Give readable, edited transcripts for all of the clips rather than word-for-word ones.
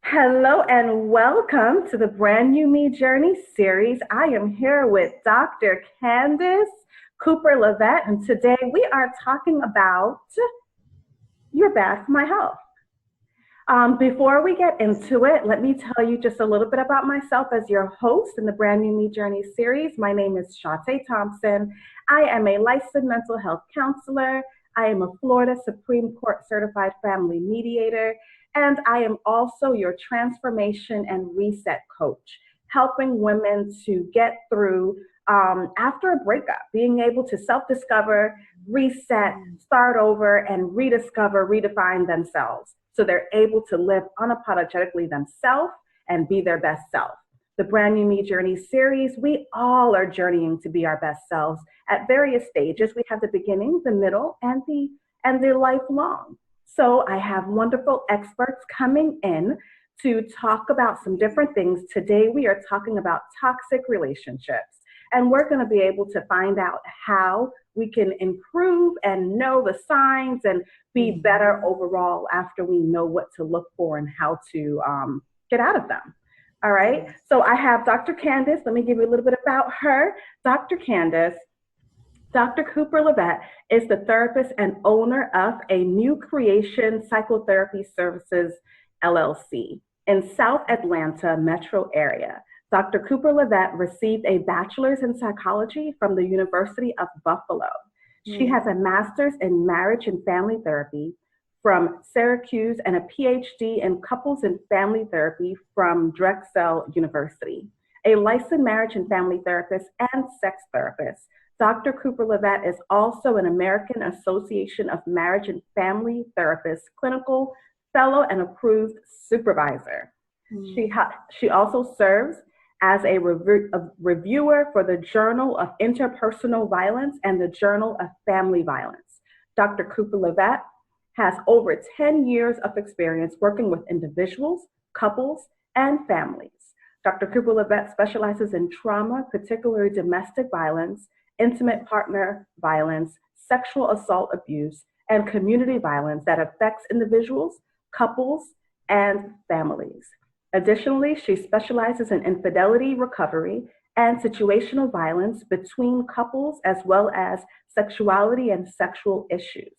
Hello and welcome to the Brand New Me Journey series. I am here with Dr. Candice Cooper Lovett, and today we are talking about You're Bad for My Health. Before we get into it, let me tell you just a little bit about myself as your host in the Brand New Me Journey series. My name is Chaute Dr. I am a licensed mental health counselor. I am a Florida Supreme Court certified family mediator, and I am also your transformation and reset coach, helping women to get through after a breakup, being able to self-discover, reset, start over, and rediscover, redefine themselves so they're able to live unapologetically themselves and be their best self. The Brand New Me Journey series, we all are journeying to be our best selves at various stages. We have the beginning, the middle, and the lifelong. So I have wonderful experts coming in to talk about some different things. Today we are talking about toxic relationships, and we're going to be able to find out how we can improve and know the signs and be better overall after we know what to look for and how to get out of them. All right. So I have Dr. Candice. Let me give you a little bit about her. Dr. Candice, Dr. Cooper Lovett is the therapist and owner of a New Creation Psychotherapy Services, LLC, in South Atlanta metro area. Dr. Cooper Lovett received a bachelor's in psychology from the University of Buffalo. She has a master's in marriage and family therapy from Syracuse and a PhD in couples and family therapy from Drexel University. A licensed marriage and family therapist and sex therapist, Dr. Cooper Lovett is also an American Association of Marriage and Family Therapists clinical fellow and approved supervisor. She also serves as a reviewer for the Journal of Interpersonal Violence and the Journal of Family Violence. Dr. Cooper Lovett has over 10 years of experience working with individuals, couples, and families. Dr. Cooper Lovett specializes in trauma, particularly domestic violence, intimate partner violence, sexual assault abuse, and community violence that affects individuals, couples, and families. Additionally, she specializes in infidelity recovery and situational violence between couples, as well as sexuality and sexual issues.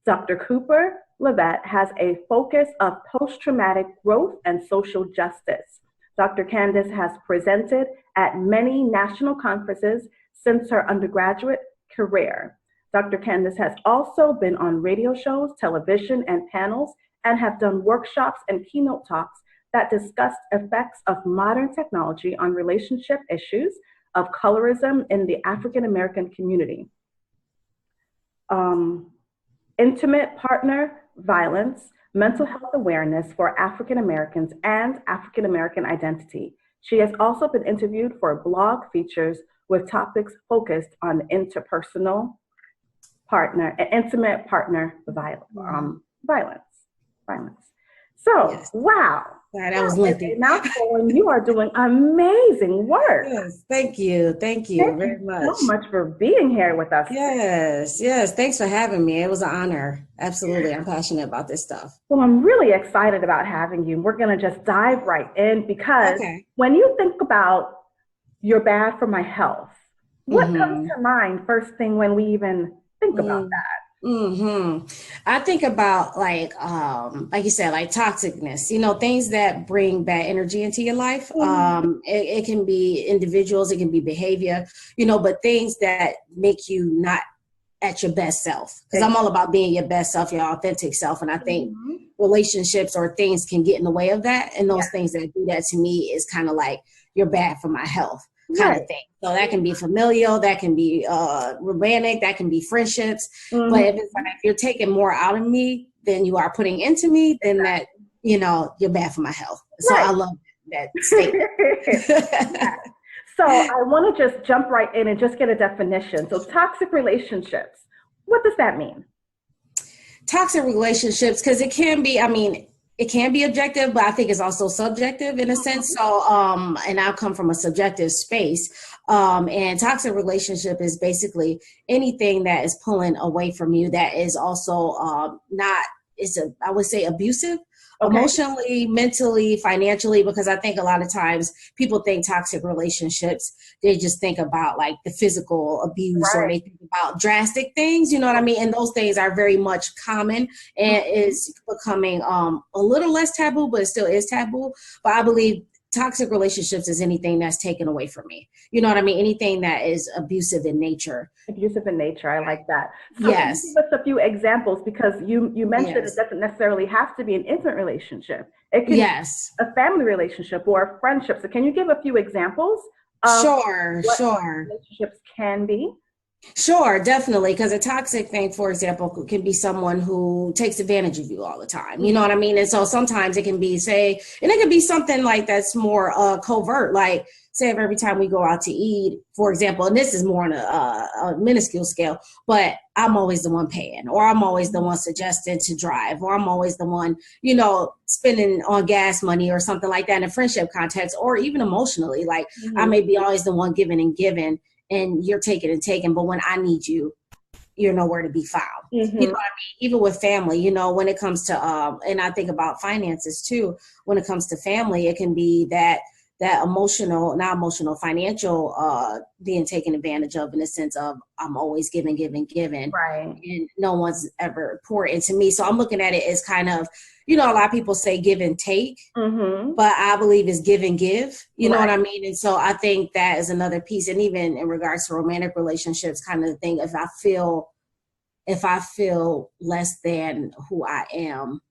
Dr. Cooper Lovett has a focus of post-traumatic growth and social justice. Dr. Candice has presented at many national conferences since her undergraduate career. Dr. Candice has also been on radio shows, television, and panels, and have done workshops and keynote talks that discuss effects of modern technology on relationship issues of colorism in the African American community. Intimate partner violence, mental health awareness for African Americans, and African American identity. She has also been interviewed for blog features with topics focused on interpersonal partner and intimate partner violence. So, yes. Wow. That was lengthy. Mouthful, and you are doing amazing work. Yes, thank you. Thank you very much. So much for being here with us. Yes. Thanks for having me. It was an honor. Absolutely. I'm passionate about this stuff. Well, I'm really excited about having you. We're going to just dive right in because when you think about You're Bad for My Health, what comes to mind first thing when we even think about that? I think about like you said, like toxicness, things that bring bad energy into your life. It can be individuals, it can be behavior, but things that make you not at your best self. Because I'm all about being your best self, your authentic self. And I think relationships or things can get in the way of that. And those things that do that to me is kind of like, you're bad for my health kind of thing. So that can be familial, that can be romantic, that can be friendships. But if it's like, if you're taking more out of me than you are putting into me, then that, you're bad for my health. So I love that statement. So I want to just jump right in and just get a definition. So toxic relationships, what does that mean? Toxic relationships, because it can be, it can be objective, but I think it's also subjective in a sense. So, and I come from a subjective space. And toxic relationship is basically anything that is pulling away from you that is also I would say abusive. Okay. Emotionally, mentally, financially, because I think a lot of times people think toxic relationships, they just think about like the physical abuse, right, or they think about drastic things, you know what I mean? And those things are very much common and is becoming a little less taboo, but it still is taboo. But I believe toxic relationships is anything that's taken away from me. You know what I mean? Anything that is abusive in nature. Abusive in nature. I like that. So yes. Can you give us a few examples? Because you mentioned yes, it doesn't necessarily have to be an intimate relationship. It can yes, be a family relationship or a friendship. So can you give a few examples of sure relationships can be? Sure, definitely. Because a toxic thing, for example, can be someone who takes advantage of you all the time. You know what I mean? And so sometimes it can be, and it can be something like that's more covert, like say if every time we go out to eat, for example, and this is more on a minuscule scale, but I'm always the one paying, or I'm always the one suggested to drive, or I'm always the one, spending on gas money or something like that in a friendship context, or even emotionally, like I may be always the one giving and giving, and you're taking and taking, but when I need you, you're nowhere to be found. You know what I mean? Even with family, when it comes to, and I think about finances too, when it comes to family, it can be that emotional, not emotional, financial, being taken advantage of in the sense of I'm always giving, right, and no one's ever poured into me. So I'm looking at it as kind of, a lot of people say give and take, but I believe it's give and give, you know what I mean? And so I think that is another piece. And even in regards to romantic relationships, kind of the thing, if I feel less than who I am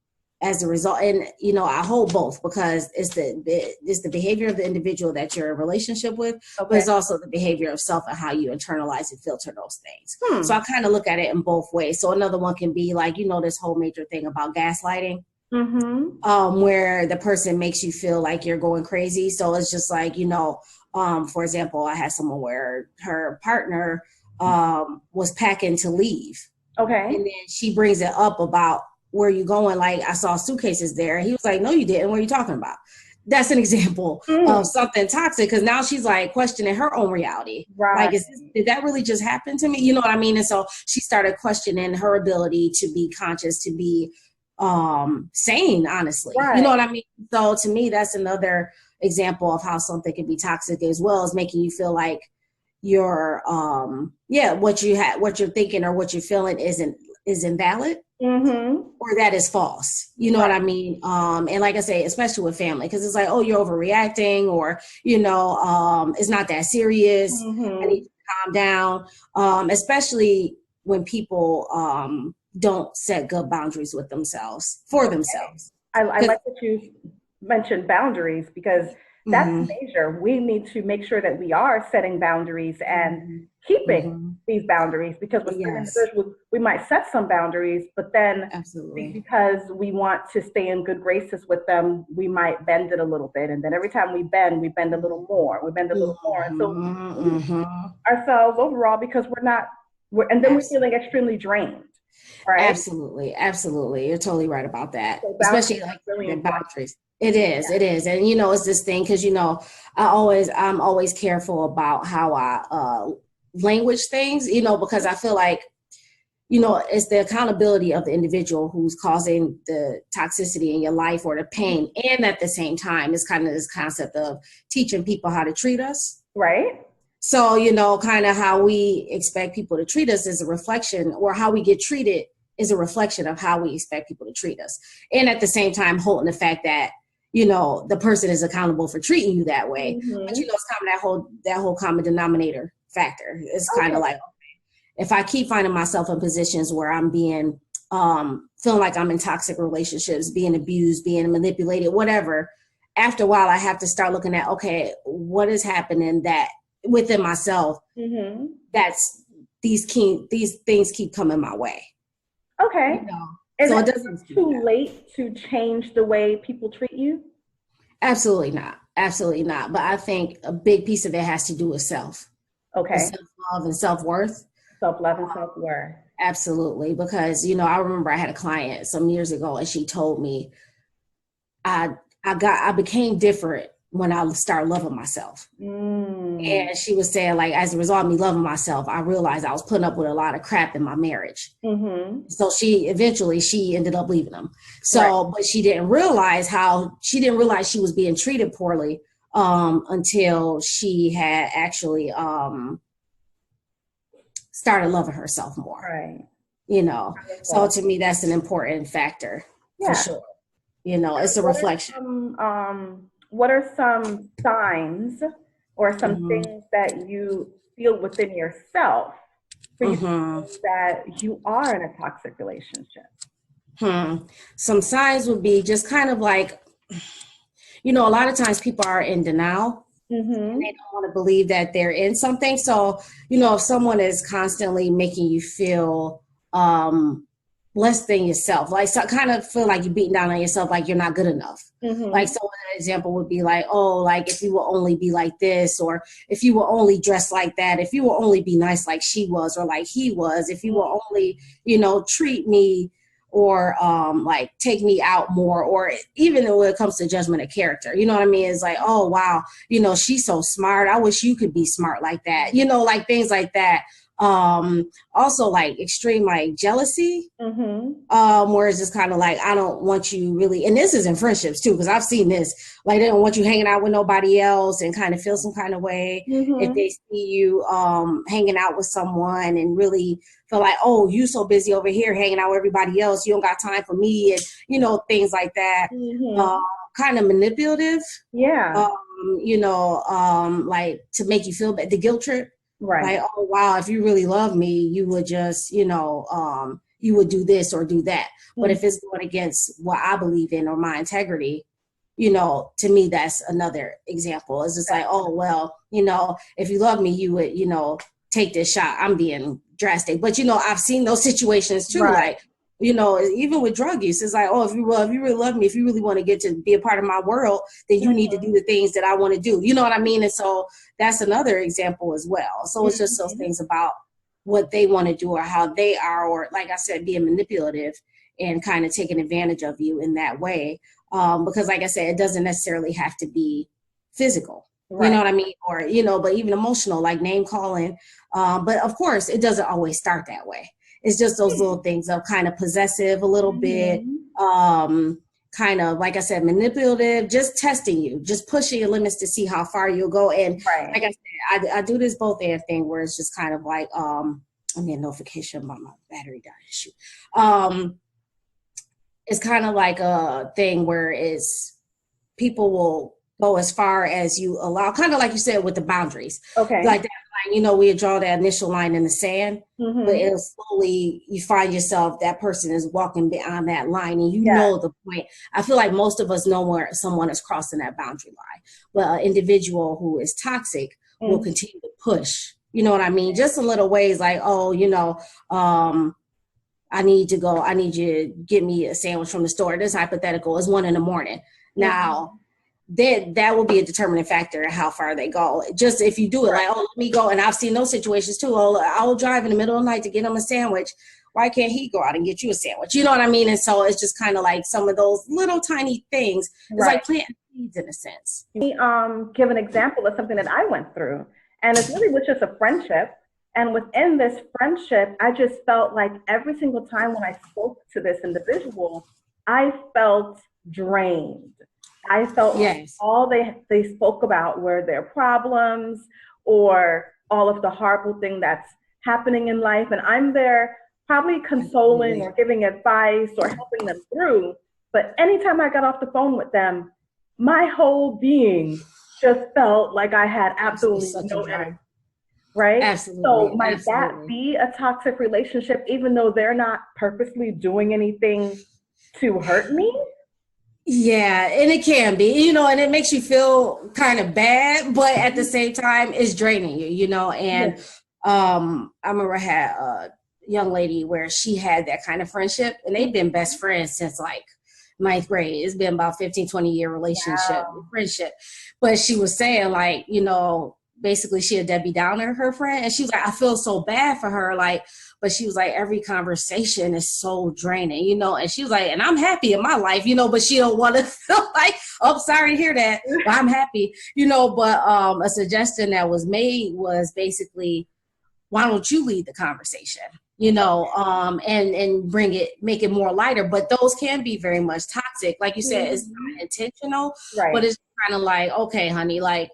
as a result, and I hold both, because it's the behavior of the individual that you're in a relationship with, but it's also the behavior of self and how you internalize and filter those things. So I kind of look at it in both ways. So another one can be like, this whole major thing about gaslighting, where the person makes you feel like you're going crazy. So it's just like, for example, I had someone where her partner was packing to leave. Okay. And then she brings it up about, where you going? Like, I saw suitcases there. And he was like, no, you didn't. What are you talking about? That's an example of something toxic, because now she's like questioning her own reality. Right. Like, did that really just happen to me? You know what I mean? And so she started questioning her ability to be conscious, to be sane, honestly. Right. You know what I mean? So to me, that's another example of how something can be toxic, as well as making you feel like you're what you're thinking or what you're feeling is invalid. Or that is false. You know what I mean? And like I say, especially with family, because it's like, oh, you're overreacting, or, it's not that serious. I need to calm down. Especially when people don't set good boundaries with themselves, for themselves. I like that you mentioned boundaries, because that's major. We need to make sure that we are setting boundaries and keeping these boundaries, because with certain individuals, we might set some boundaries, but then because we want to stay in good graces with them, we might bend it a little bit. And then every time we bend a little more. And so ourselves overall, because and then we're feeling extremely drained. Right? Absolutely. You're totally right about that. So especially like really boundaries. It is. And, it's this thing, because, I'm always careful about how I language things, because I feel like, it's the accountability of the individual who's causing the toxicity in your life or the pain. And at the same time, it's kind of this concept of teaching people how to treat us. Right. So, kind of how we expect people to treat us is a reflection, or how we get treated is a reflection of how we expect people to treat us. And at the same time, holding the fact that, the person is accountable for treating you that way. But, it's kind of that whole common denominator factor. It's kind of like, if I keep finding myself in positions where I'm being, feeling like I'm in toxic relationships, being abused, being manipulated, whatever, after a while, I have to start looking at, okay, what is happening that within myself, that's these things keep coming my way. Okay. And so it doesn't too late to change the way people treat you? Absolutely not. But I think a big piece of it has to do with self. Okay. Self-love and self-worth. Self-love and self-worth. Absolutely. Because, I remember I had a client some years ago, and she told me I became different when I started loving myself. Mm. And she was saying, like, as a result of me loving myself, I realized I was putting up with a lot of crap in my marriage. Mm-hmm. So she ended up leaving him. So, Right. but she didn't realize she was being treated poorly until she had actually started loving herself more. Right. So to me, that's an important factor for Yeah. sure. It's a reflection. What are some signs or some Mm-hmm. things that you feel within yourself for you to Mm-hmm. know that you are in a toxic relationship? Some signs would be just kind of like, a lot of times people are in denial. Mm-hmm. They don't want to believe that they're in something. So, if someone is constantly making you feel less than yourself, like so kind of feel like you're beating down on yourself, like you're not good enough. Mm-hmm. Like, so an example would be like, oh, like if you will only be like this, or if you will only dress like that, if you will only be nice like she was or like he was, if you will only, treat me or like take me out more, or even when it comes to judgment of character, you know what I mean? It's like, oh, wow, she's so smart. I wish you could be smart like that, like things like that. Also like extreme, like jealousy, where it's just kind of like, I don't want you really, and this is in friendships too, because I've seen this, like they don't want you hanging out with nobody else and kind of feel some kind of way if they see you hanging out with someone and really feel like, oh, you so busy over here hanging out with everybody else, you don't got time for me, and things like that. Kind of manipulative. Yeah. Like to make you feel bad, the guilt trip. Right. Like, oh, wow, if you really love me, you would just, you would do this or do that. But if it's going against what I believe in or my integrity, to me, that's another example. It's just like, oh, well, if you love me, you would, take this shot. I'm being drastic. But, I've seen those situations too. Right. Like, even with drug use, it's like, oh, if you really love me, if you really want to get to be a part of my world, then you need to do the things that I want to do. You know what I mean? And so that's another example as well. So it's just those things about what they want to do or how they are, or like I said, being manipulative and kind of taking advantage of you in that way. Because like I said, it doesn't necessarily have to be physical. Right. You know what I mean? Or, but even emotional, like name calling. But of course, it doesn't always start that way. It's just those little things of kind of possessive a little bit, kind of, like I said, manipulative, just testing you, just pushing your limits to see how far you'll go. And like I said, I do this both and thing where it's just kind of like, I get a notification about my battery dying. Shoot. It's kind of like a thing where it's people will go as far as you allow, kind of like you said with the boundaries. Okay. Like that line, we draw that initial line in the sand, but it'll slowly, you find yourself, that person is walking beyond that line and know the point. I feel like most of us know where someone is crossing that boundary line. But an individual who is toxic will continue to push, you know what I mean? Just in little ways like, oh, I need you to get me a sandwich from the store. This hypothetical is 1 a.m. Now, that will be a determining factor in how far they go. Just if you do it like, oh, let me go. And I've seen those situations too. Oh, I'll drive in the middle of the night to get him a sandwich. Why can't he go out and get you a sandwich? You know what I mean? And so it's just kind of like some of those little tiny things. It's like planting seeds in a sense. Let me give an example of something that I went through. And it really was just a friendship. And within this friendship, I just felt like every single time when I spoke to this individual, I felt drained. I felt like all they spoke about were their problems or all of the horrible thing that's happening in life. And I'm there probably consoling or giving advice or helping them through. But anytime I got off the phone with them, my whole being just felt like I had absolutely no energy. Right? Absolutely. So might that be a toxic relationship, even though they're not purposely doing anything to hurt me? Yeah, and it can be, and it makes you feel kind of bad, but at the same time, it's draining you, and I remember I had a young lady where she had that kind of friendship, and they've been best friends since like 9th grade. It's been about 15-20 year relationship, friendship. But she was saying like, basically she a Debbie Downer, her friend, and she was like, I feel so bad for her, like, but she was like, every conversation is so draining, you know, and she was like, and I'm happy in my life, you know, but she don't want to feel like, oh, sorry to hear that, but I'm happy, you know. But a suggestion that was made was basically, why don't you lead the conversation, you know, and make it more lighter. But those can be very much toxic. Like you said, it's not intentional, but it's kind of like, okay, honey, like,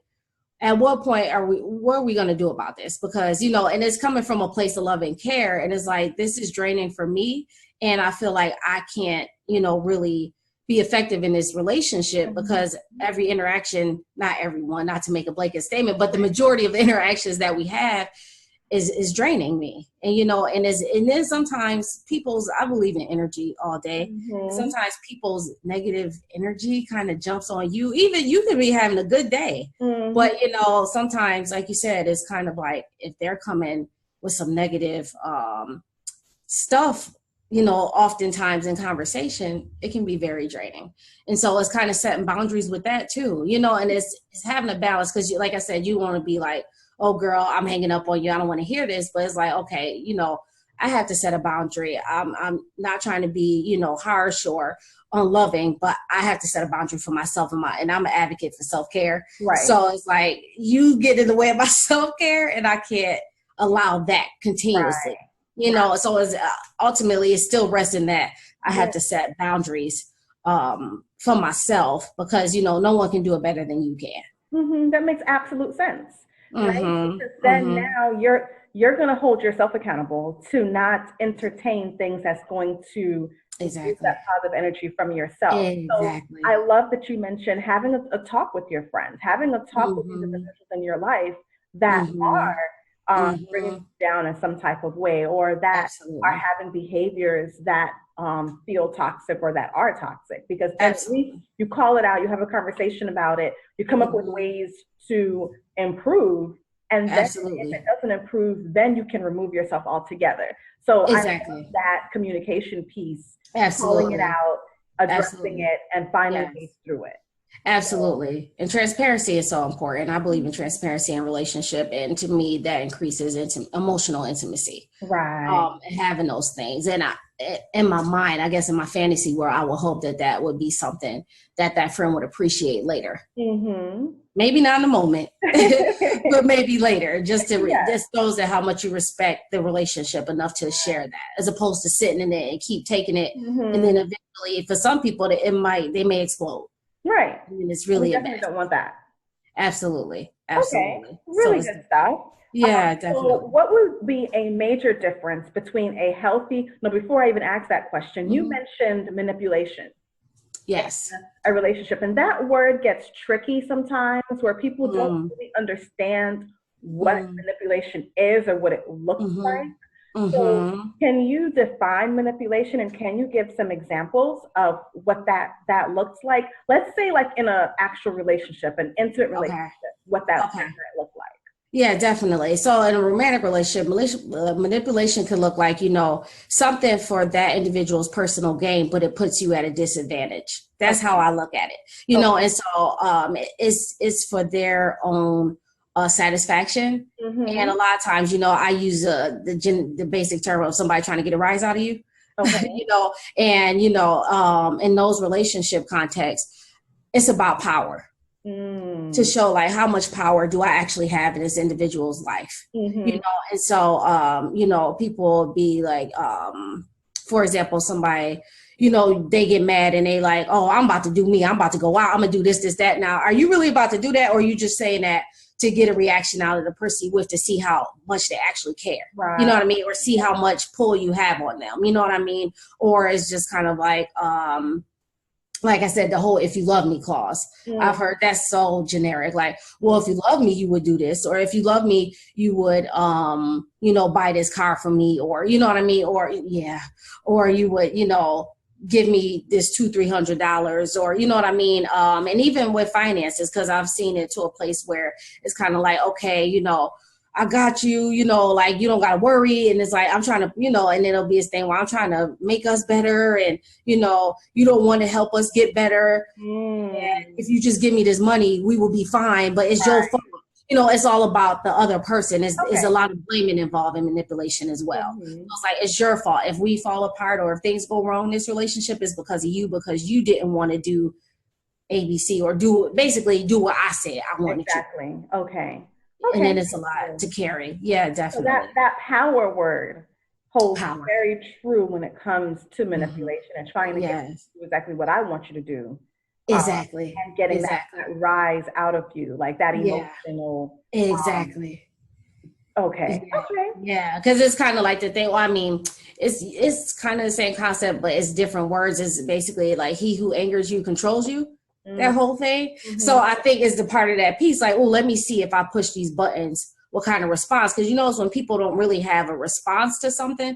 at what point what are we going to do about this? Because, you know, and it's coming from a place of love and care. And it's like, this is draining for me. And I feel like I can't, you know, really be effective in this relationship because every interaction, not everyone, not to make a blanket statement, but the majority of the interactions that we have is draining me. And, you know, and then sometimes I believe in energy all day. Sometimes people's negative energy kind of jumps on you. Even you could be having a good day, but, you know, sometimes, like you said, it's kind of like, if they're coming with some negative stuff, you know, oftentimes in conversation, it can be very draining. And so it's kind of setting boundaries with that too, you know, and it's having a balance. Cause like I said, you want to be like, oh girl, I'm hanging up on you, I don't want to hear this. But it's like, okay, you know, I have to set a boundary. I'm not trying to be, you know, harsh or unloving, but I have to set a boundary for myself and I'm an advocate for self-care. So it's like, you get in the way of my self-care and I can't allow that continuously, you know. So it's ultimately it's still resting that I have to set boundaries for myself, because, you know, no one can do it better than you can. That makes absolute sense. Right? Because then now you're going to hold yourself accountable to not entertain things that's going to use that positive energy from yourself. So I love that you mentioned having a talk with your friends, having a talk with individuals in your life that are bringing you down in some type of way, or that are having behaviors that feel toxic or that are toxic, because then at least you call it out, you have a conversation about it, you come up with ways to improve, and then if it doesn't improve, then you can remove yourself altogether. So I love that communication piece, calling it out, addressing it, and finding ways through it. Absolutely. And transparency is so important. I believe in transparency in relationship. And to me, that increases emotional intimacy. Having those things. And in my mind, I guess in my fantasy world, I would hope that would be something that friend would appreciate later. Maybe not in the moment, but maybe later, just this shows how much you respect the relationship enough to share that, as opposed to sitting in it and keep taking it. And then eventually, for some people, they may explode. I mean, it's really a bad. Don't want that. Absolutely. Okay. Really good stuff. Definitely. So what would be a major difference between a healthy, before I even ask that question, you mentioned manipulation. A relationship. And that word gets tricky sometimes, where people don't really understand what manipulation is or what it looks like. So can you define manipulation, and can you give some examples of what that looks like? Let's say like in an actual relationship, an intimate relationship, what that might look like. Yeah, definitely. So in a romantic relationship, manipulation can look like, you know, something for that individual's personal gain, but it puts you at a disadvantage. That's how I look at it, you know, and so it's for their own satisfaction. And a lot of times, you know, I use the basic term of somebody trying to get a rise out of you, you know, and, you know, in those relationship contexts, it's about power. To show like how much power do I actually have in this individual's life, you know. And so you know, people be like, for example, somebody, you know, they get mad and they like, oh, I'm about to do me, I'm about to go out, I'm gonna do this, that. Now, are you really about to do that, or are you just saying that to get a reaction out of the person you with, to see how much they actually care? You know what I mean? Or see how much pull you have on them, you know what I mean? Or it's just kind of like I said, the whole "if you love me" clause. I've heard that's so generic. Like, well, if you love me, you would do this, or if you love me, you would, you know, buy this car for me, or you know what I mean, or or you would, you know, give me this $200-300, or you know what I mean. And even with finances, because I've seen it to a place where it's kind of like, okay, you know, I got you, you know, like, you don't got to worry. And it's like, I'm trying to, you know, and then it'll be this thing where I'm trying to make us better. And, you know, you don't want to help us get better. And if you just give me this money, we will be fine. But it's your fault you know, it's all about the other person. Is Okay. a lot of blaming involved in manipulation as well. Mm-hmm. So it's like, it's your fault if we fall apart or if things go wrong in this relationship, is because of you, because you didn't want to do ABC or basically do what I said I wanted you. Exactly. Okay. And Okay. then it's a lot to carry. Yeah, So definitely. that power word holds Power. very true when it comes to Mm-hmm. manipulation and trying to get you to do exactly what I want you to do. Exactly. And getting that rise out of you, like that emotional. Exactly. Okay. Yeah. Okay. Yeah, because it's kind of like the thing. Well, I mean, it's kind of the same concept, but it's different words. It's basically like, he who angers you controls you. That whole thing. Mm-hmm. So I think it's the part of that piece, like, oh, let me see if I push these buttons, what kind of response? Because you know, it's when people don't really have a response to something,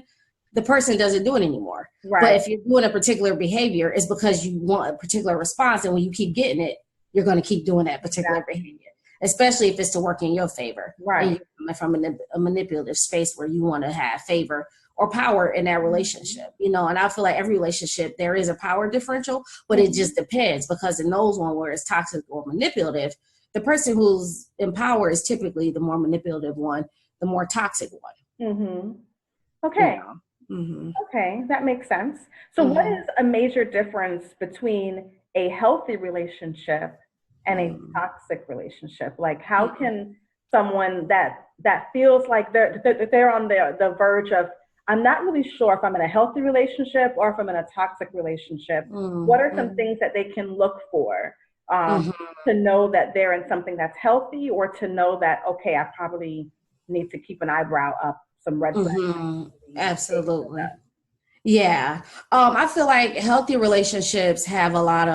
the person doesn't do it anymore. Right. But if you're doing a particular behavior, it's because you want a particular response, and when you keep getting it, you're going to keep doing that particular behavior. Especially if it's to work in your favor, right? And you're coming from a manipulative space where you want to have favor or power in that relationship, you know. And I feel like every relationship, there is a power differential, but it just depends, because in those one where it's toxic or manipulative, the person who's in power is typically the more manipulative one, the more toxic one. Mm-hmm. Okay. You know? Mm-hmm. Okay, that makes sense. So what is a major difference between a healthy relationship and a toxic relationship? Like, how can someone that feels like they're on the verge of, I'm not really sure if I'm in a healthy relationship or if I'm in a toxic relationship, what are some things that they can look for to know that they're in something that's healthy, or to know that, okay, I probably need to keep an eyebrow up, some red flags? Absolutely. Yeah. I feel like healthy relationships have a lot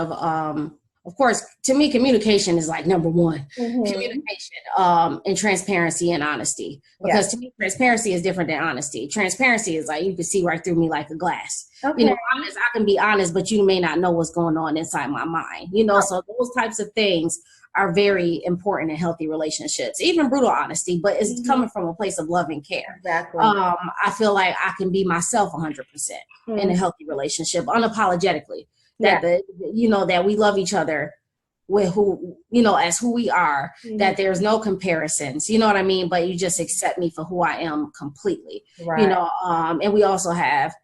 of course, to me, communication is like number one. Communication, and transparency and honesty. Because to me, transparency is different than honesty. Transparency is like, you can see right through me like a glass. Okay. You know, honest, I can be honest, but you may not know what's going on inside my mind. You know, so those types of things are very important in healthy relationships. Even brutal honesty, but it's coming from a place of love and care. Exactly. I feel like I can be myself 100% in a healthy relationship, unapologetically. That that we love each other with who, you know, as who we are, that there's no comparisons, you know what I mean? But you just accept me for who I am completely, you know, and we also have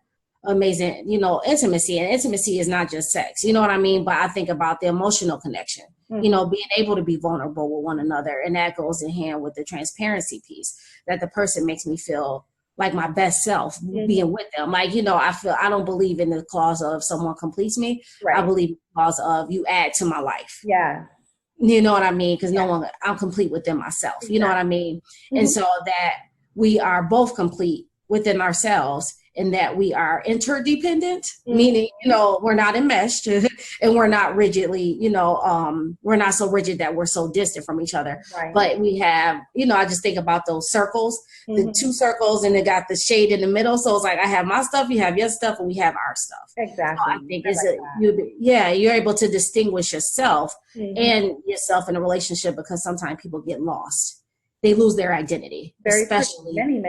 amazing, you know, intimacy, and intimacy is not just sex, you know what I mean? But I think about the emotional connection, you know, being able to be vulnerable with one another. And that goes in hand with the transparency piece, that the person makes me feel like my best self being with them. Like, you know, I don't believe in the clause of someone completes me. I believe in the clause of you add to my life. Yeah. You know what I mean? Because I'm complete within myself. You know what I mean? And so that we are both complete within ourselves, and that we are interdependent, meaning, you know, we're not enmeshed and we're not rigidly, you know, we're not so rigid that we're so distant from each other. But we have, you know, I just think about those circles, the two circles, and they got the shade in the middle. So it's like, I have my stuff, you have your stuff, and we have our stuff. Exactly. So I think you're able to distinguish yourself and yourself in a relationship, because sometimes people get lost. They lose their identity. Especially many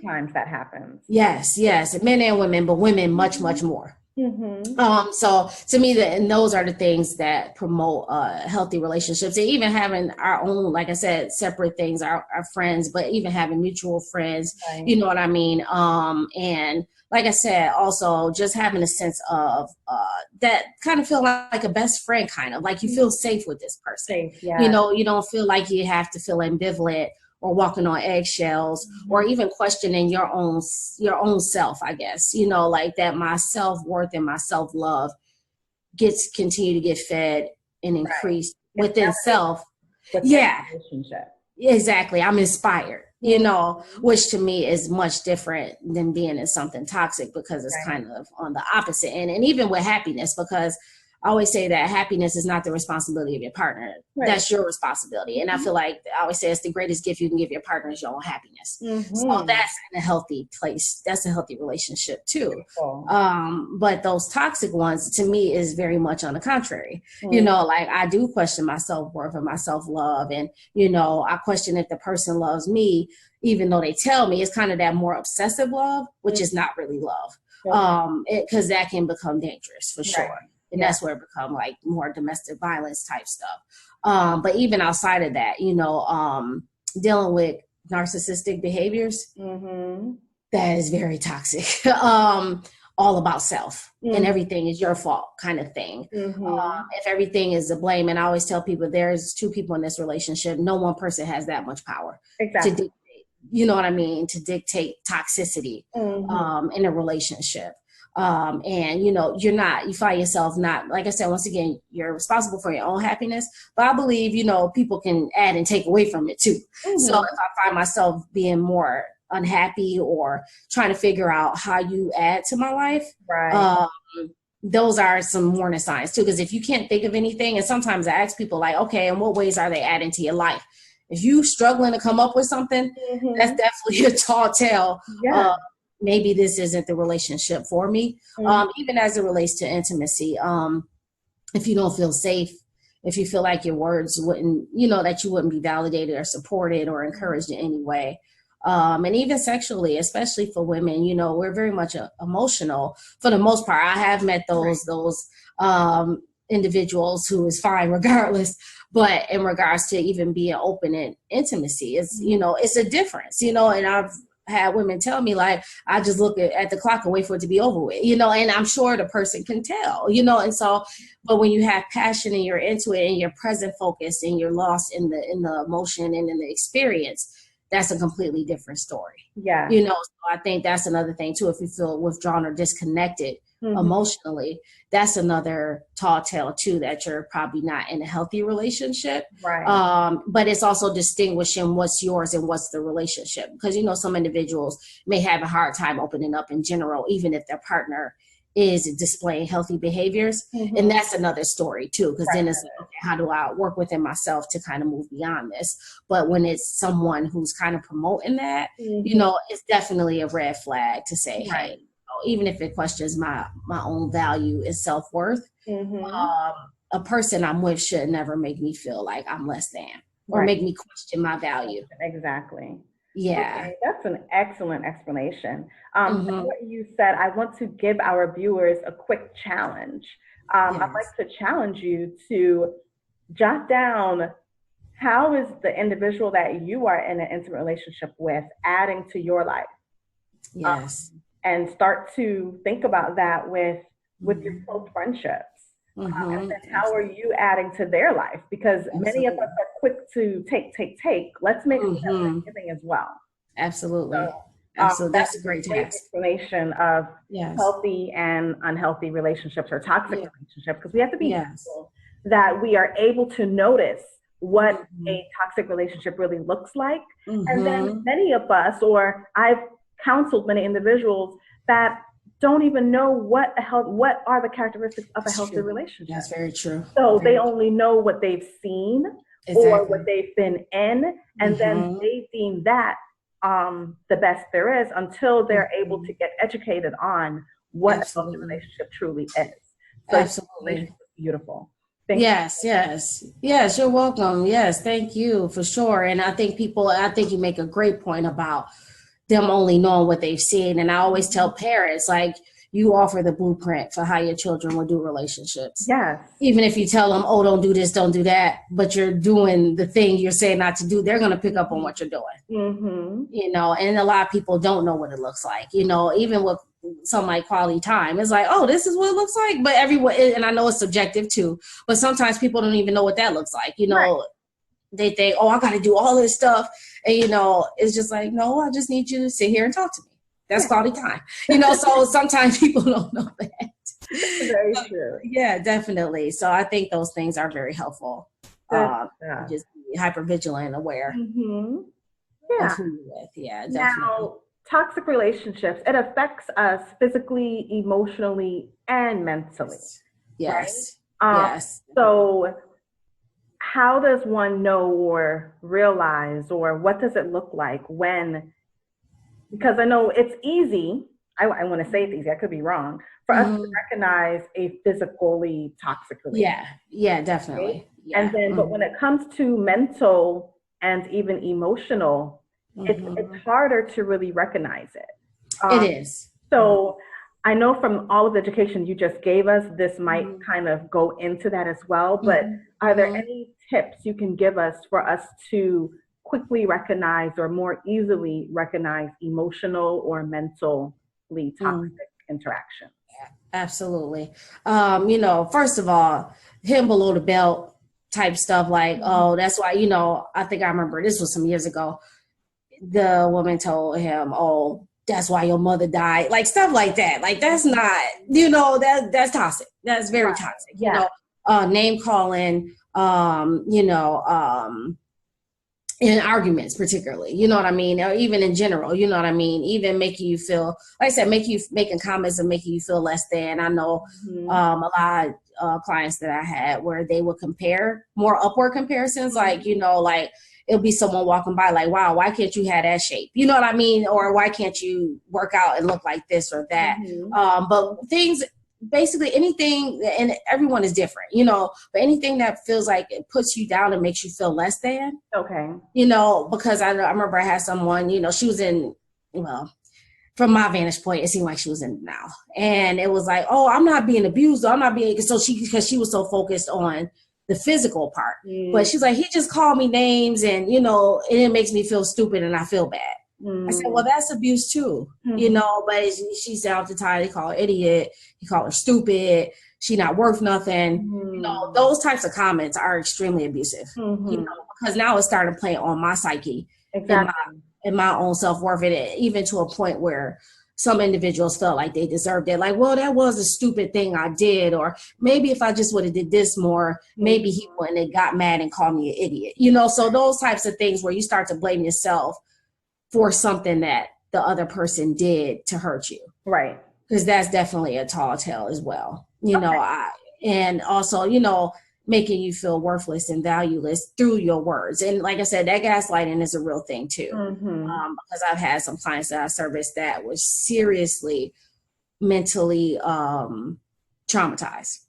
times that happens. Yes, men and women, but women much more. So to me, and those are the things that promote healthy relationships, and even having our own, like I said, separate things, our friends, but even having mutual friends, you know what I mean? And like I said, also just having a sense of that kind of feel like a best friend, kind of like you feel safe with this person. You know, you don't feel like you have to feel ambivalent or walking on eggshells, or even questioning your own self, I guess, you know, like that my self-worth and my self-love continue to get fed and increased within self. Exactly. I'm inspired, you know, which to me is much different than being in something toxic, because it's kind of on the opposite end. And even with happiness, because I always say that happiness is not the responsibility of your partner. That's your responsibility. And I feel like I always say it's the greatest gift you can give your partner is your own happiness. So that's in a healthy place. That's a healthy relationship too. But those toxic ones, to me, is very much on the contrary. You know, like I do question my self-worth and my self-love. And, you know, I question if the person loves me, even though they tell me. It's kind of that more obsessive love, which is not really love. Because that can become dangerous for sure. And that's where it become like more domestic violence type stuff. But even outside of that, you know, dealing with narcissistic behaviors, that is very toxic. All about self and everything is your fault kind of thing. If everything is the blame, and I always tell people there's two people in this relationship, no one person has that much power to dictate, you know what I mean, to dictate toxicity in a relationship. And you find yourself not, like I said, once again, you're responsible for your own happiness, but I believe, people can add and take away from it too. So if I find myself being more unhappy or trying to figure out how you add to my life, those are some warning signs too. Because if you can't think of anything, and sometimes I ask people like, okay, in what ways are they adding to your life? If you struggling to come up with something, that's definitely a tall tale. Maybe this isn't the relationship for me. Even as it relates to intimacy, if you don't feel safe, if you feel like your words wouldn't, that you wouldn't be validated or supported or encouraged in any way. And even sexually, especially for women, we're very much emotional for the most part. I have met those individuals who is fine regardless, but in regards to even being open in intimacy, it's, it's a difference, and I've had women tell me like, I just look at the clock and wait for it to be over with, and I'm sure the person can tell, and so, but when you have passion and you're into it and you're present focused and you're lost in the emotion and in the experience, that's a completely different story. So I think that's another thing too. If you feel withdrawn or disconnected emotionally, that's another tall tale too, that you're probably not in a healthy relationship. But it's also distinguishing what's yours and what's the relationship, because some individuals may have a hard time opening up in general, even if their partner is displaying healthy behaviors. And that's another story too, because then it's like, okay, how do I work within myself to kind of move beyond this? But when it's someone who's kind of promoting that, it's definitely a red flag to say, hey, even if it questions my own value and self-worth, a person I'm with should never make me feel like I'm less than or make me question my value. Exactly. Yeah. Okay, that's an excellent explanation. What you said, I want to give our viewers a quick challenge. I'd like to challenge you to jot down, how is the individual that you are in an intimate relationship with adding to your life? And start to think about that with your close friendships. And then how are you adding to their life? Because many of us are quick to take. Let's make sure that we're giving as well. Absolutely. That's a great task. Explanation of healthy and unhealthy relationships or toxic relationships, because we have to be careful that we are able to notice what a toxic relationship really looks like. And then many of us, or I've counseled many individuals that don't even know what are the characteristics of a healthy relationship. That's very true. So they only know what they've seen or what they've been in, and then they deem that the best there is until they're able to get educated on what a healthy relationship truly is. So Absolutely. Beautiful. Yes, you're welcome. Yes, thank you for sure. And I think you make a great point about them only knowing what they've seen. And I always tell parents, like, you offer the blueprint for how your children will do relationships. Even if you tell them, oh, don't do this, don't do that, but you're doing the thing you're saying not to do, they're going to pick up on what you're doing. And a lot of people don't know what it looks like, even with some like quality time. It's like, oh, this is what it looks like. But everyone, and I know it's subjective too, but sometimes people don't even know what that looks like. They think, oh, I got to do all this stuff. And, it's just like, no, I just need you to sit here and talk to me. That's quality time. So sometimes people don't know that. Very true. Yeah, definitely. So I think those things are very helpful. Just be hyper vigilant and aware of who you're with. Yeah, definitely. Now, toxic relationships, it affects us physically, emotionally, and mentally. Yes. Yes. So how does one know or realize, or what does it look like when, because I know it's easy, I want to say it's easy, I could be wrong, for us to recognize a physically toxic relationship. Yeah, definitely. Right? And then, but when it comes to mental and even emotional, it's harder to really recognize it. It is. So I know from all of the education you just gave us, this might kind of go into that as well, but are there any tips you can give us for us to quickly recognize or more easily recognize emotional or mentally toxic interactions? Absolutely. First of all, him below the belt type stuff, like, oh, that's why, I think I remember this was some years ago. The woman told him, oh, that's why your mother died. Like stuff like that. Like that's not, that's toxic. That's very toxic. Yeah. Name calling, in arguments particularly, you know what I mean? Or even in general, you know what I mean? Even making you feel, like I said, making comments and making you feel less than. I know a lot of clients that I had where they would compare more upward comparisons, like, like it'll be someone walking by like, wow, why can't you have that shape? You know what I mean? Or why can't you work out and look like this or that? But things, basically anything, and everyone is different, but anything that feels like it puts you down and makes you feel less than. Okay. Because I remember I had someone, she was in, from my vantage point, it seemed like she was in denial. And it was like, oh, I'm not being abused. I'm not being, because she was so focused on the physical part. But she's like, he just called me names and, and it makes me feel stupid and I feel bad. I said, well, that's abuse too, but she said all the time, they call her idiot, he called her stupid, she not worth nothing. Those types of comments are extremely abusive, because now it's starting to play on my psyche and my own self-worth, and even to a point where some individuals felt like they deserved it. Like, well, that was a stupid thing I did, or maybe if I just would have did this more, maybe he wouldn't have got mad and called me an idiot, so those types of things where you start to blame yourself for something that the other person did to hurt you. Right. Because that's definitely a tall tale as well. Okay. And also, making you feel worthless and valueless through your words. And like I said, that gaslighting is a real thing too. Because I've had some clients that I serviced that was seriously mentally traumatized.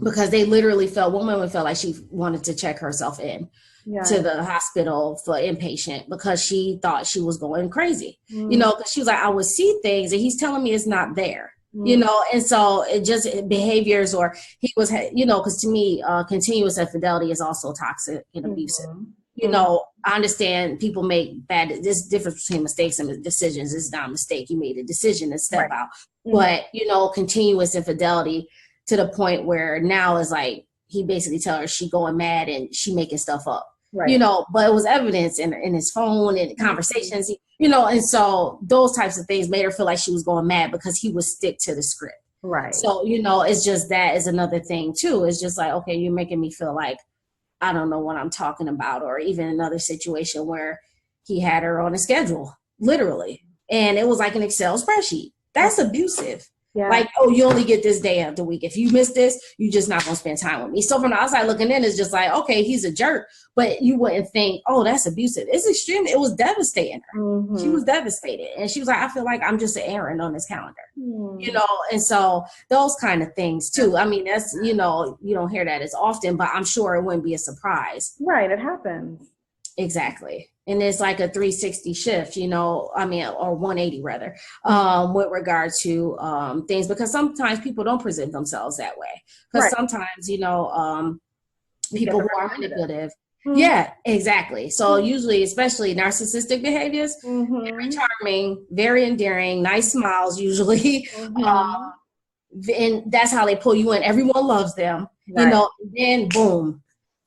Because they literally one woman felt like she wanted to check herself in to the hospital for inpatient because she thought she was going crazy, because she was like, I would see things and he's telling me it's not there, and so it just behaviors, or he was, because to me, continuous infidelity is also toxic and abusive. I understand people make there's difference between mistakes and decisions. It's not a mistake. You made a decision to step out, but continuous infidelity to the point where now is like, he basically tell her she going mad and she making stuff up. Right. But it was evidence in his phone and conversations, and so those types of things made her feel like she was going mad because he would stick to the script. Right. So, it's just, that is another thing too. It's just like, okay, you're making me feel like I don't know what I'm talking about. Or even another situation where he had her on a schedule, literally. And it was like an Excel spreadsheet. That's abusive. Yeah. Like, oh, you only get this day of the week. If you miss this, you're just not going to spend time with me. So from the outside looking in, it's just like, okay, he's a jerk. But you wouldn't think, oh, that's abusive. It's extreme. It was devastating her. She was devastated. And she was like, I feel like I'm just an errand on this calendar. And so those kind of things too. I mean, that's, you don't hear that as often, but I'm sure it wouldn't be a surprise. Right. It happens. Exactly. And it's like a 360 shift, or 180 rather, with regard to things, because sometimes people don't present themselves that way. Because sometimes, people who are manipulative. Yeah, exactly. So usually, especially narcissistic behaviors, very charming, very endearing, nice smiles usually. And that's how they pull you in. Everyone loves them, then boom.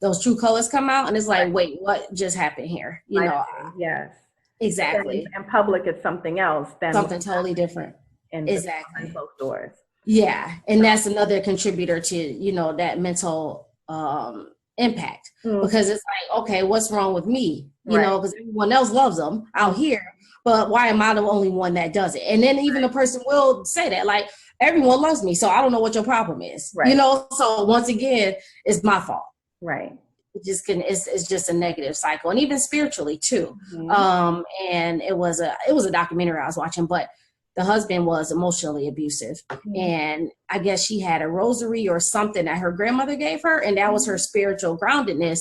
Those true colors come out and it's like, wait, what just happened here? Yes. Exactly. In public, it's something else. Something totally different. Exactly. Closed doors. Yeah. And that's another contributor to, that mental impact, because it's like, okay, what's wrong with me? Because everyone else loves them out here, but why am I the only one that does it? And then even the person will say that, like, everyone loves me, so I don't know what your problem is. So once again, it's my fault. Right. It's just a negative cycle, and even spiritually too. And it was a documentary I was watching, but the husband was emotionally abusive, and I guess she had a rosary or something that her grandmother gave her, and that was her spiritual groundedness.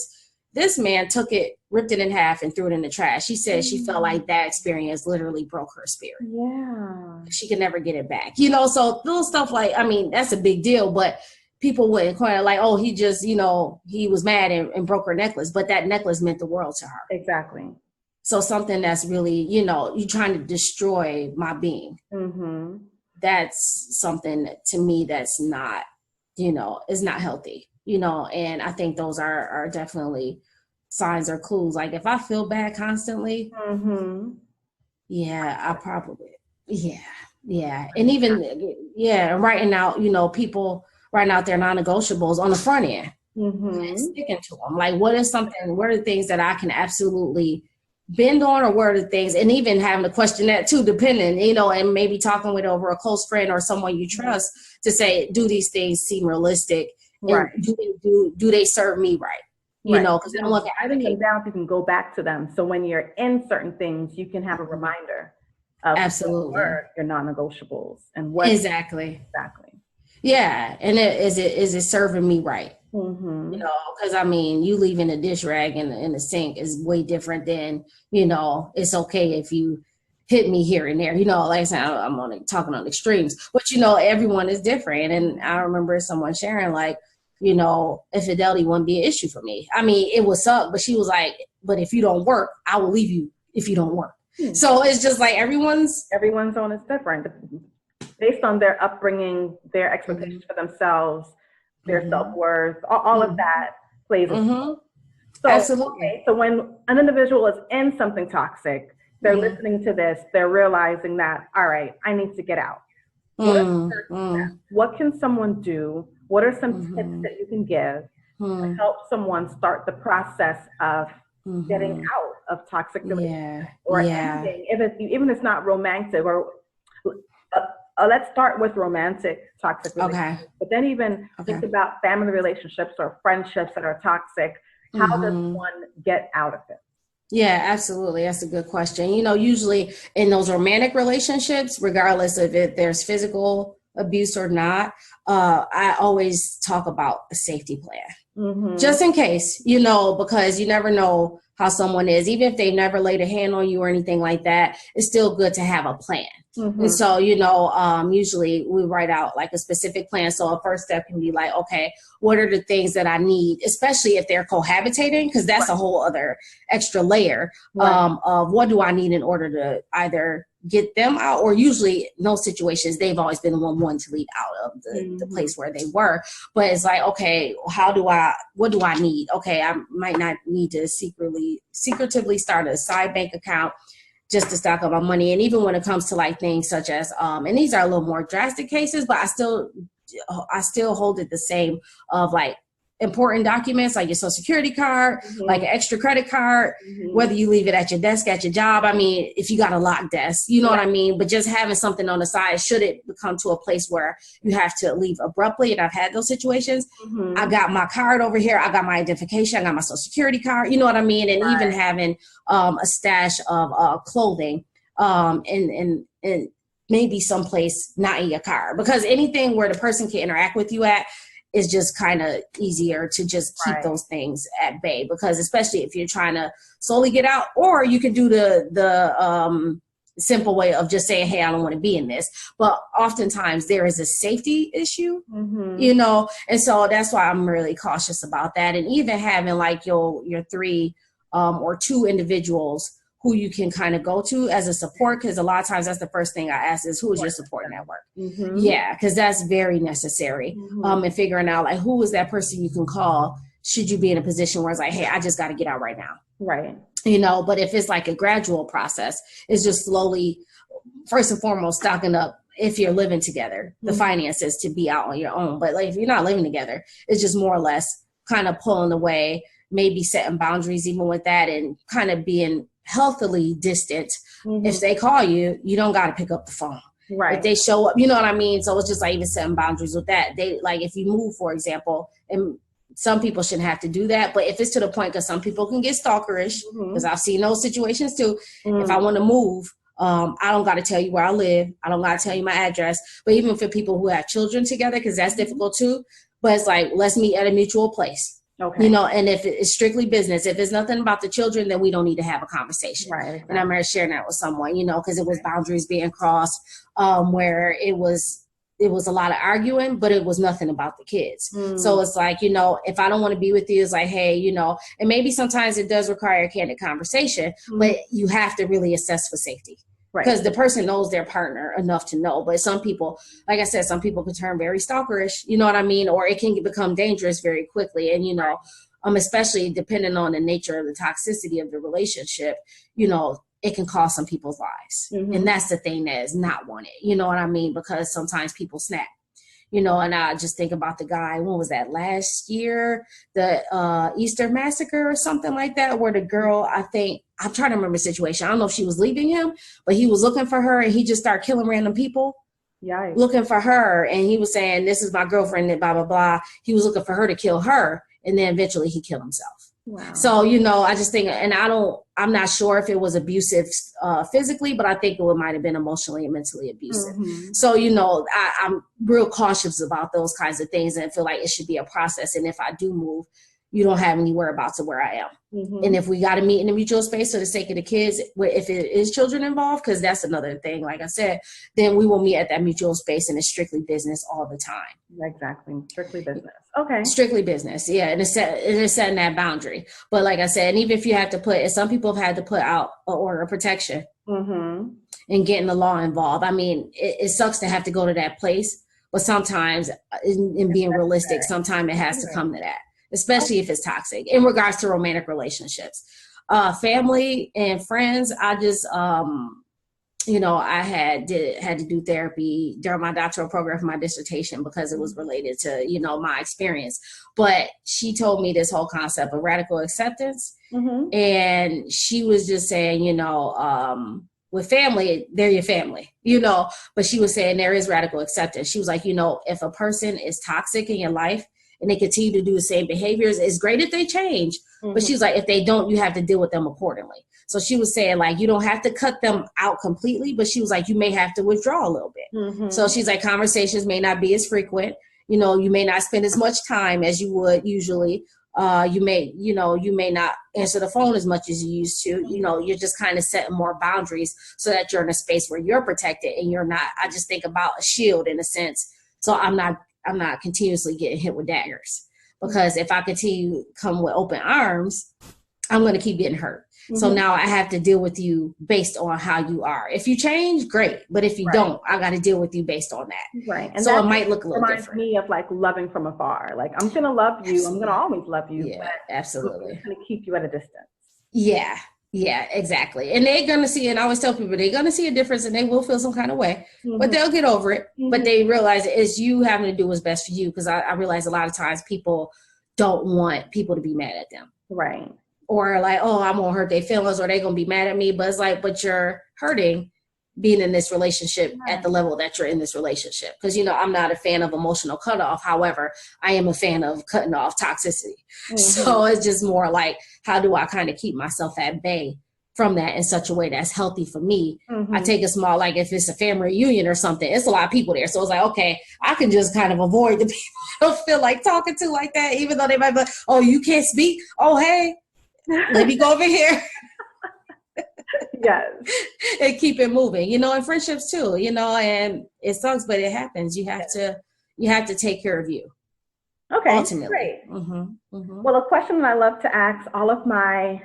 This man took it, ripped it in half, and threw it in the trash. She said she felt like that experience literally broke her spirit. Yeah, she could never get it back. So little stuff like, I mean, that's a big deal, but people wouldn't call it like, oh, he just, he was mad and broke her necklace, but that necklace meant the world to her. Exactly. So something that's really, you're trying to destroy my being. Mm-hmm. That's something to me that's not, is not healthy, and I think those are definitely signs or clues. Like if I feel bad constantly, mm-hmm. I probably, yeah. And even, writing out, people writing out their non-negotiables on the front end, mm-hmm. sticking to them. Like what are the things that I can absolutely bend on, or what are the things, and even having to question that too, depending, and maybe talking with over a close friend or someone you trust to say, do these things seem realistic? Right. And do they serve me right? Because I'm looking writing them down, you can go back to them. So when you're in certain things, you can have a reminder of absolutely your non-negotiables and what exactly. Yeah, and is it serving me right? Mm-hmm. Because you leaving a dish rag in the sink is way different than it's okay if you hit me here and there. Like I said, I'm talking on extremes, but everyone is different. And I remember someone sharing like, infidelity wouldn't be an issue for me. It would suck, but she was like, but if you don't work, I will leave you if you don't work. So it's just like everyone's own is different based on their upbringing, their expectations for themselves, their self-worth, all of that plays a role. So, absolutely. Okay, so when an individual is in something toxic, they're listening to this, they're realizing that, all right, I need to get out. What can someone do? What are some tips that you can give to help someone start the process of getting out of toxic relationships or ending, even if it's not romantic, or let's start with romantic toxic relationships, but then even think about family relationships or friendships that are toxic. How does one get out of it? Yeah, absolutely. That's a good question. Usually in those romantic relationships, regardless of if there's physical abuse or not, I always talk about a safety plan, just in case, because you never know how someone is. Even if they've never laid a hand on you or anything like that, it's still good to have a plan. And so, usually we write out like a specific plan. So a first step can be like, okay, what are the things that I need, especially if they're cohabitating, because that's a whole other extra layer of what do I need in order to either get them out, or usually in those situations, they've always been the one to leave out of the place where they were. But it's like, okay, what do I need? Okay, I might not need to secretively start a side bank account just to stock up my money. And even when it comes to like things such as, and these are a little more drastic cases, but I still hold it the same of like important documents like your social security card, like an extra credit card, whether you leave it at your desk, at your job. If you got a locked desk, what I mean? But just having something on the side, should it come to a place where you have to leave abruptly, and I've had those situations, I got my card over here, I got my identification, I got my social security card, you know what I mean? And even having a stash of clothing and maybe someplace not in your car, because anything where the person can interact with you at is just kind of easier to just keep those things at bay, because especially if you're trying to slowly get out, or you can do the simple way of just saying, hey, I don't want to be in this. But oftentimes there is a safety issue, and so that's why I'm really cautious about that. And even having like your 3 or 2 individuals who you can kind of go to as a support, because a lot of times that's the first thing I ask is, who is your support network? Yeah, because that's very necessary. And figuring out like, who is that person you can call should you be in a position where it's like, hey, I just got to get out right now. Right. But if it's like a gradual process, it's just slowly, first and foremost, stocking up, if you're living together, the finances to be out on your own. But like if you're not living together, it's just more or less kind of pulling away, maybe setting boundaries even with that, and kind of being healthily distant. If they call you, you don't got to pick up the phone. Right. If they show up, you know what I mean? So it's just like even setting boundaries with that. They like, if you move, for example, and some people shouldn't have to do that, but if it's to the point, because some people can get stalkerish, because I've seen those situations too. If I want to move, I don't got to tell you where I live. I don't got to tell you my address. But even for people who have children together, because that's difficult too. But it's like, let's meet at a mutual place. Okay. And if it's strictly business, if it's nothing about the children, then we don't need to have a conversation. Right. Exactly. And I remember sharing that with someone, because it was boundaries being crossed, where it was it was a lot of arguing, but it was nothing about the kids. Mm. So it's like, you know, if I don't want to be with you, it's like, hey, you know, and maybe sometimes it does require a candid conversation, but you have to really assess for safety. Because the person knows their partner enough to know. But some people, like I said, some people can turn very stalkerish, you know what I mean? Or it can become dangerous very quickly. And, you know, especially depending on the nature of the toxicity of the relationship, you know, it can cost some people's lives. And that's the thing that is not wanted, you know what I mean? Because sometimes people snap. You know, and I just think about the guy, when was that, last year, the Easter massacre or something like that, where the girl, I think, I'm trying to remember the situation. I don't know if she was leaving him, but he was looking for her and he just started killing random people. Yikes. Looking for her. And he was saying, this is my girlfriend and blah, blah, blah. He was looking for her to kill her. And then eventually he killed himself. Wow. So, you know, I just think, and I'm not sure if it was abusive physically, but I think it might have been emotionally and mentally abusive. So, you know, I'm real cautious about those kinds of things and feel like it should be a process. And if I do move, you don't have any whereabouts of where I am. And if we got to meet in a mutual space for the sake of the kids, if it is children involved, because that's another thing, like I said, then we will meet at that mutual space and it's strictly business all the time. Exactly. Strictly business. Okay. Strictly business. Yeah. And it's setting that boundary. But like I said, and even if you have to put, some people have had to put out an order of protection and getting the law involved. I mean, it sucks to have to go to that place, but sometimes in being realistic, sometimes it has to come to that, especially if it's toxic in regards to romantic relationships. Family and friends, I just, you know, I had to do therapy during my doctoral program for my dissertation because it was related to, you know, my experience. But she told me this whole concept of radical acceptance. And she was just saying, you know, with family, they're your family, you know, but she was saying there is radical acceptance. She was like, you know, if a person is toxic in your life and they continue to do the same behaviors, it's great if they change. But she was like, if they don't, you have to deal with them accordingly. So she was saying, like, you don't have to cut them out completely, but she was like, you may have to withdraw a little bit. So she's like, conversations may not be as frequent. You know, you may not spend as much time as you would usually. You may not answer the phone as much as you used to. You know, you're just kind of setting more boundaries so that you're in a space where you're protected and you're not. I just think about a shield in a sense. So I'm not continuously getting hit with daggers, because if I continue to come with open arms, I'm going to keep getting hurt. So now I have to deal with you based on how you are. If you change, great. But if you don't, I got to deal with you based on that. Right. And so it might look a little different. Reminds me of like loving from afar. Like, I'm going to love you. Absolutely. I'm going to always love you. Yeah, absolutely. I'm going to keep you at a distance. Yeah. Yeah, exactly. And they're going to see, and I always tell people, they're going to see a difference and they will feel some kind of way, but they'll get over it. But they realize it's you having to do what's best for you. Because I realize a lot of times people don't want people to be mad at them. Right. Or like, oh, I'm going to hurt their feelings or they're going to be mad at me. But it's like, but you're hurting being in this relationship at the level that you're in this relationship. Because, you know, I'm not a fan of emotional cutoff. However, I am a fan of cutting off toxicity. So it's just more like, how do I kind of keep myself at bay from that in such a way that's healthy for me? I take a small, like if it's a family reunion or something, it's a lot of people there. So it's like, okay, I can just kind of avoid the people I don't feel like talking to like that, even though they might be like, oh, you can't speak. Oh, hey, let me go over here. Yes. And keep it moving, you know, and friendships too, you know, and it sucks, but it happens. You have to take care of you. Okay. Ultimately. Great. Well, a question that I love to ask all of my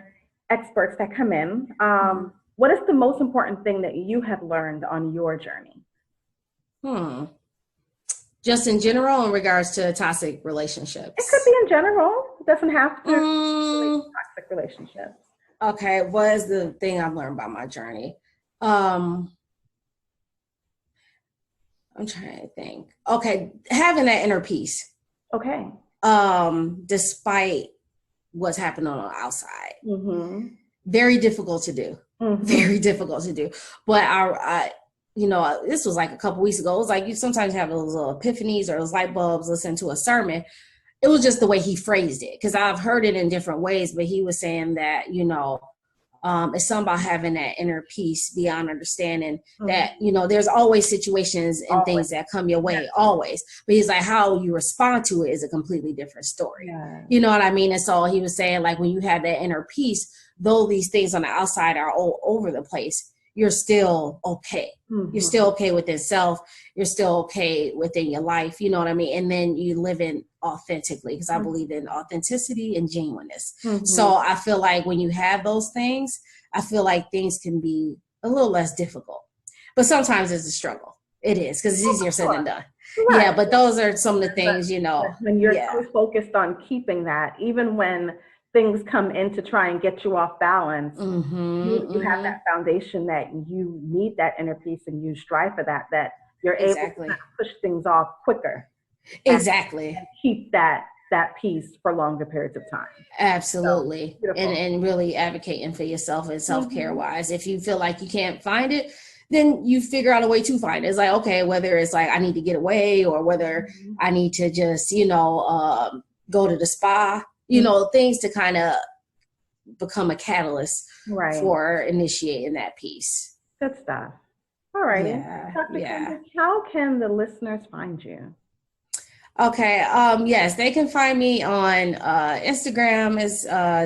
experts that come in, what is the most important thing that you have learned on your journey? Just in general, in regards to toxic relationships? It could be in general. It doesn't have to be toxic relationships. Okay, what is the thing I've learned about my journey? I'm trying to think. Okay, having that inner peace. Okay. Despite what's happening on the outside. Very difficult to do. Very difficult to do. But I you know, this was like a couple weeks ago. It was like you sometimes have those little epiphanies or those light bulbs listening to a sermon. It was just the way he phrased it, because I've heard it in different ways, but he was saying that, you know, it's something about having that inner peace beyond understanding that, you know, there's always situations and things that come your way, always. But he's like, how you respond to it is a completely different story. Yeah. You know what I mean? And so he was saying, like, when you have that inner peace, though these things on the outside are all over the place, you're still okay. Mm-hmm. You're still okay within self. You're still okay within your life. You know what I mean? And then you live in authentically, because I believe in authenticity and genuineness. Mm-hmm. So I feel like when you have those things, I feel like things can be a little less difficult. But sometimes it's a struggle. It is, because it's easier said than done. Right. Yeah, but those are some of the things, you know. When you're so focused on keeping that, even when things come in to try and get you off balance, you have that foundation that you need that inner peace, and you strive for that, that you're able to kind of push things off quicker. Exactly. And keep that peace for longer periods of time. Absolutely. So, and really advocating for yourself and self-care wise. If you feel like you can't find it, then you figure out a way to find it. It's like, okay, whether it's like I need to get away, or whether I need to just, you know, go to the spa, you know, things to kind of become a catalyst for initiating that piece. Good stuff. All righty. Dr. Candice, how can the listeners find you? Okay. Yes, they can find me on Instagram as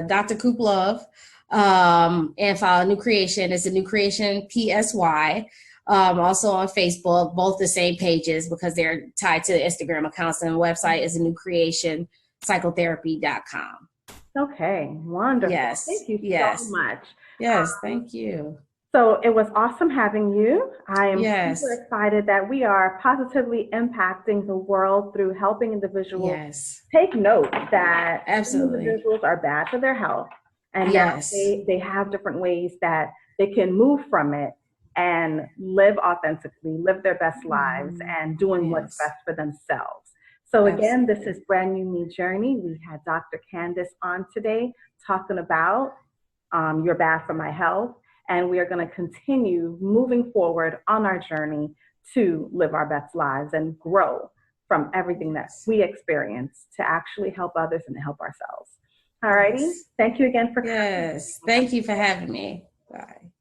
Dr. Cooper Love. And follow New Creation. It's a New Creation PSY. Also on Facebook, both the same pages because they're tied to the Instagram accounts, and the website is a New Creation Psychotherapy.com. Okay, wonderful. Yes. Thank you so much. Yes, thank you. So it was awesome having you. I am super excited that we are positively impacting the world through helping individuals take note that individuals are bad for their health. And they have different ways that they can move from it and live authentically, live their best lives, and doing what's best for themselves. So again, this is Brand New Me Journey. We had Dr. Candice on today talking about You're Bad for My Health. And we are going to continue moving forward on our journey to live our best lives and grow from everything that we experience to actually help others and help ourselves. All righty. Thank you again for coming. Yes. Thank you for having me. Bye.